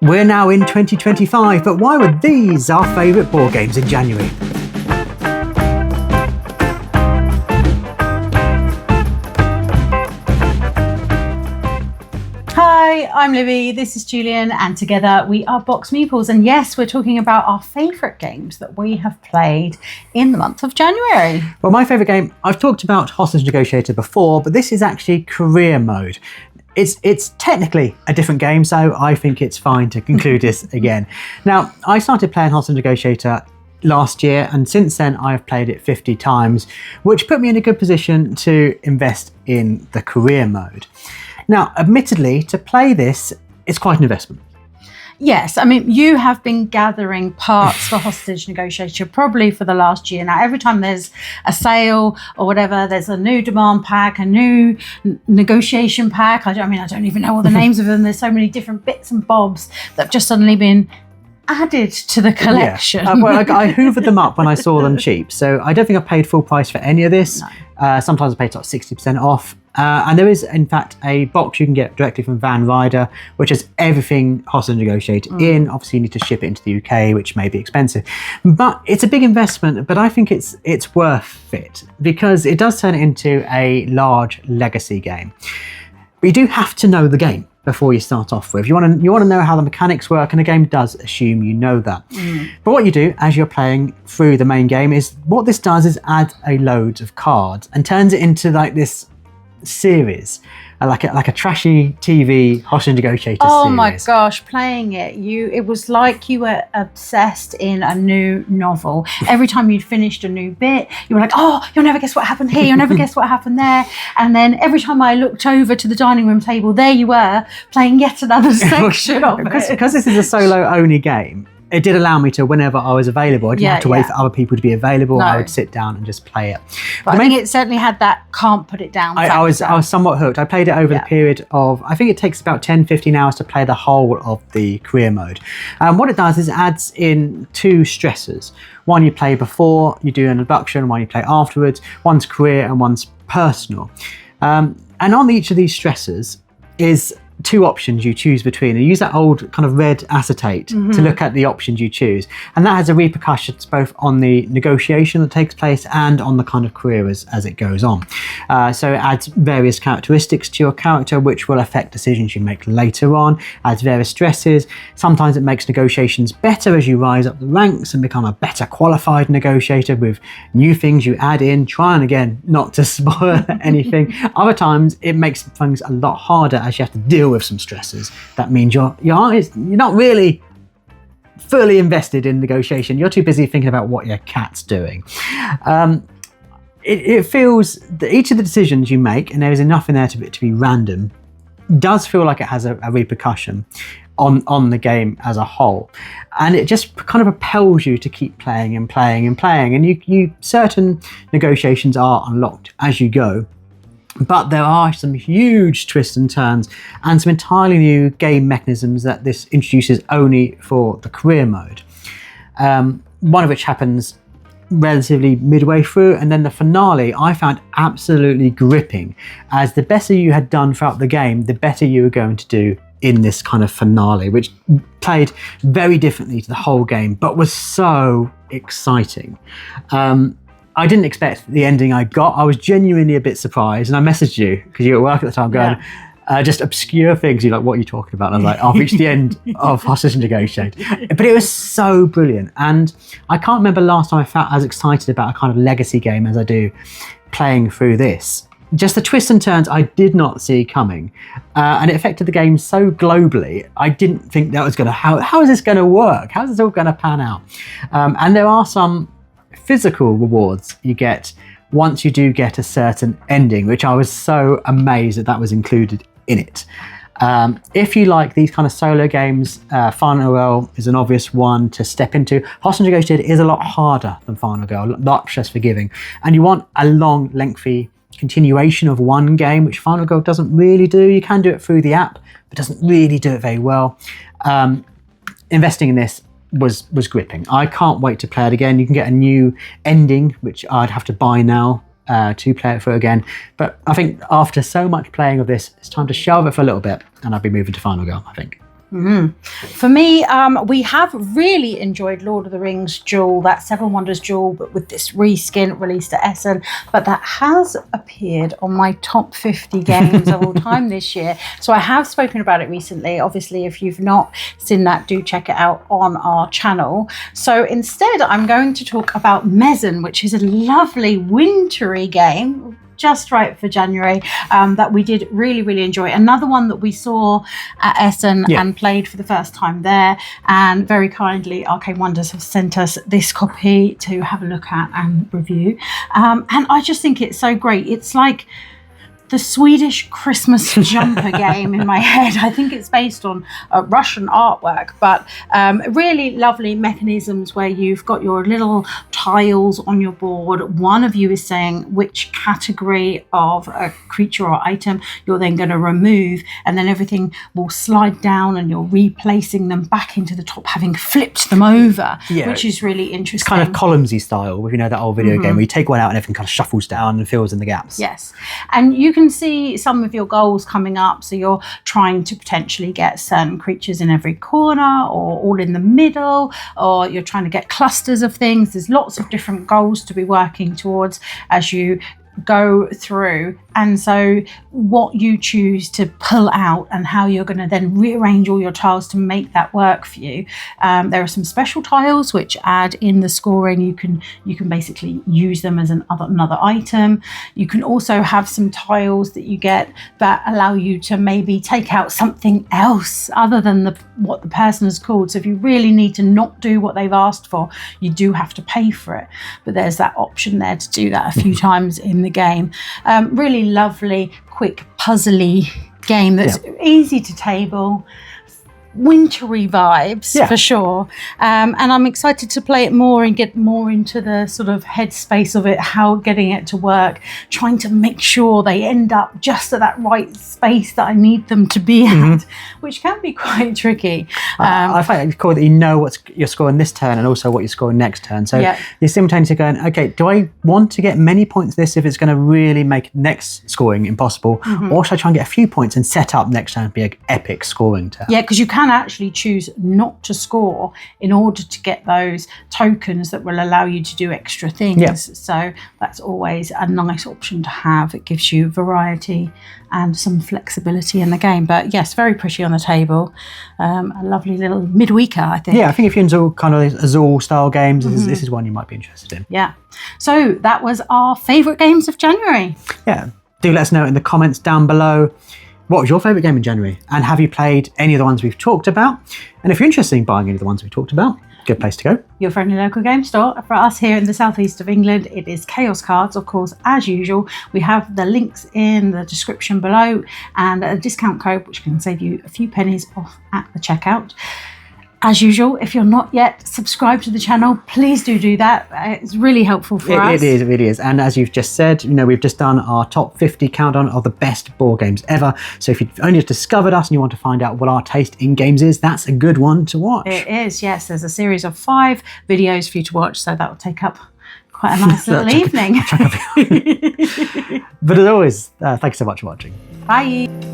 We're now in 2025, but why were these our favourite board games in January? Hi, I'm Libby, this is Julian, and together we are BoxedMeeples. And yes, we're talking about our favourite games that we have played in the month of January. Well, my favourite game, I've talked about Hodtage Negotiator before, but this is actually career mode. It's technically a different game, so I think it's fine to conclude this again. Now, I started playing Hodtage Negotiator last year, and since then I've played it 50 times, which put me in a good position to invest in the career mode. Now, admittedly, to play this, it's quite an investment. Yes, I mean, you have been gathering parts for Hodtage Negotiator probably for the last year. Now, every time there's a sale or whatever, there's a new demand pack, a new negotiation pack. I don't even know all the names of them. There's so many different bits and bobs that have just suddenly been added to the collection. Yeah. Well, I hoovered them up when I saw them cheap. So I don't think I paid full price for any of this. No. Sometimes I paid like 60% off. And there is, in fact, a box you can get directly from Ryder, which has everything Hodtage Negotiator in. Obviously, you need to ship it into the UK, which may be expensive. But it's a big investment, but I think it's worth it because it does turn it into a large legacy game. But you do have to know the game before you start off with. You want to know how the mechanics work, and the game does assume you know that. But what you do as you're playing through the main game is, what this does is add a load of cards and turns it into like this series, like a trashy TV Hodtage Negotiator series. Oh my gosh, playing it was like you were obsessed in a new novel. Every time you'd finished a new bit, you were like, oh, you'll never guess what happened here, you'll never guess what happened there. And then every time I looked over to the dining room table, there you were playing yet another section of it. Because this is a solo only game, it did allow me to, whenever I was available, I didn't have to wait for other people to be available. No. I would sit down and just play it. But I think it certainly had that can't put it down factor. I was somewhat hooked. I played it over the period of, I think it takes about 10-15 hours to play the whole of the career mode. What it does is it adds in two stressors. One you play before you do an abduction, one you play afterwards. One's career and one's personal. And on each of these stressors is two options you choose between, and use that old kind of red acetate to look at the options you choose, and that has a repercussions both on the negotiation that takes place and on the kind of career as it goes on. So it adds various characteristics to your character which will affect decisions you make later on, adds various stresses. Sometimes it makes negotiations better as you rise up the ranks and become a better qualified negotiator with new things you add in, trying again not to spoil anything. Other times it makes things a lot harder as you have to deal with some stresses. That means you're not really fully invested in negotiation. You're too busy thinking about what your cat's doing. It feels that each of the decisions you make, and there is enough in there to be random, does feel like it has a repercussion on the game as a whole, and it just kind of propels you to keep playing and playing and playing. And you certain negotiations are unlocked as you go. But there are some huge twists and turns and some entirely new game mechanisms that this introduces only for the career mode. One of which happens relatively midway through, and then the finale I found absolutely gripping, as the better you had done throughout the game, the better you were going to do in this kind of finale, which played very differently to the whole game, but was so exciting. I didn't expect the ending I got. I was genuinely a bit surprised, and I messaged you because you were at work at the time going, just obscure things. You're like, what are you talking about? And I was like, I've reached the end of Hodtage Negotiator. But it was so brilliant. And I can't remember last time I felt as excited about a kind of legacy game as I do playing through this. Just the twists and turns I did not see coming. And it affected the game so globally, I didn't think that was going to, how is this going to work? How is this all going to pan out? And there are some physical rewards you get once you do get a certain ending, which I was so amazed that was included in it. If you like these kind of solo games, Final Girl is an obvious one to step into. Hodtage Negotiator is a lot harder than Final Girl, a lot less forgiving, and you want a long, lengthy continuation of one game, which Final Girl doesn't really do. You can do it through the app, but doesn't really do it very well. Investing in this was gripping. I can't wait to play it again. You can get a new ending, which I'd have to buy now to play it through again. But I think after so much playing of this, it's time to shelve it for a little bit, and I'll be moving to Final Girl, I think. For me, we have really enjoyed Lord of the Rings Duel, that Seven Wonders Duel, but with this reskin released at Essen. But that has appeared on my top 50 games of all time this year. So I have spoken about it recently. Obviously, if you've not seen that, do check it out on our channel. So instead, I'm going to talk about Mezen, which is a lovely wintry game, just right for January, that we did really enjoy. Another one that we saw at Essen and played for the first time there, and very kindly Arcane Wonders have sent us this copy to have a look at and review, and I just think it's so great. It's like the Swedish Christmas jumper game in my head. I think it's based on Russian artwork, but really lovely mechanisms where you've got your little tiles on your board. One of you is saying which category of a creature or item you're then going to remove, and then everything will slide down and you're replacing them back into the top, having flipped them over, which is really interesting. It's kind of columnsy style, you know, that old video game where you take one out and everything kind of shuffles down and fills in the gaps. Yes, and you can see some of your goals coming up. So you're trying to potentially get certain creatures in every corner or all in the middle, or you're trying to get clusters of things. There's lots of different goals to be working towards as you go through. And so what you choose to pull out and how you're going to then rearrange all your tiles to make that work for you. There are some special tiles which add in the scoring. You can basically use them as another item. You can also have some tiles that you get that allow you to maybe take out something else other than what the person has called. So if you really need to not do what they've asked for, you do have to pay for it. But there's that option there to do that a few times in the game. Really lovely, quick, puzzly game that's easy to table. Wintry vibes for sure, and I'm excited to play it more and get more into the sort of headspace of it, how getting it to work, trying to make sure they end up just at that right space that I need them to be at, which can be quite tricky. I find it's cool that you know what you're scoring this turn and also what you're scoring next turn, so you're simultaneously going, okay, do I want to get many points this if it's going to really make next scoring impossible, or should I try and get a few points and set up next turn to be an epic scoring turn? Yeah, because you can actually choose not to score in order to get those tokens that will allow you to do extra things. So that's always a nice option to have. It gives you variety and some flexibility in the game. But yes, very pretty on the table. A lovely little midweeker, I think. Yeah, I think if you're into kind of Azul style games, this is one you might be interested in. Yeah. So that was our favourite games of January. Yeah. Do let us know in the comments down below. What was your favourite game in January? And have you played any of the ones we've talked about? And if you're interested in buying any of the ones we've talked about, good place to go. Your friendly local game store. For us here in the southeast of England, it is Chaos Cards. Of course, as usual, we have the links in the description below and a discount code which can save you a few pennies off at the checkout. As usual, if you're not yet subscribed to the channel, please do that. It's really helpful for us. It is. And as you've just said, you know, we've just done our top 50 countdown of the best board games ever. So if you've only just discovered us and you want to find out what our taste in games is, that's a good one to watch. It is, yes. There's a series of 5 videos for you to watch, so that will take up quite a nice little evening. But as always, thank you so much for watching. Bye.